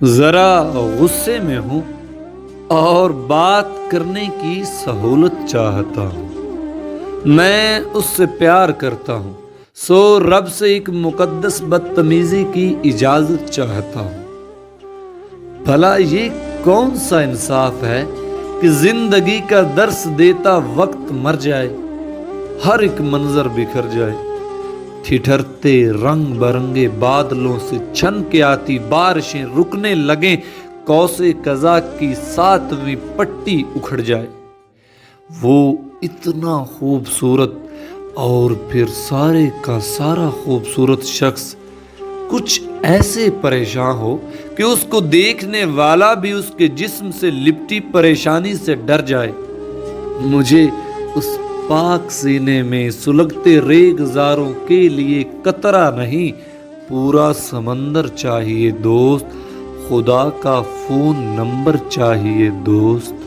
ذرا غصے میں ہوں اور بات کرنے کی سہولت چاہتا ہوں۔ میں اس سے پیار کرتا ہوں، سو رب سے ایک مقدس بدتمیزی کی اجازت چاہتا ہوں۔ بھلا یہ کون سا انصاف ہے کہ زندگی کا درس دیتا وقت مر جائے، ہر ایک منظر بکھر جائے، ٹھٹھرتے رنگ برنگے بادلوں سے چھن کے آتی بارشیں رکنے لگیں، قوس قزح کی 7ویں پٹی اکھڑ جائے، وہ اتنا خوبصورت اور پھر سارے کا سارا خوبصورت شخص کچھ ایسے پریشان ہو کہ اس کو دیکھنے والا بھی اس کے جسم سے لپٹی پریشانی سے ڈر جائے۔ مجھے اس پاک سینے میں سلگتے ریگزاروں کے لیے قطرہ نہیں، پورا سمندر چاہیے دوست، خدا کا فون نمبر چاہیے دوست۔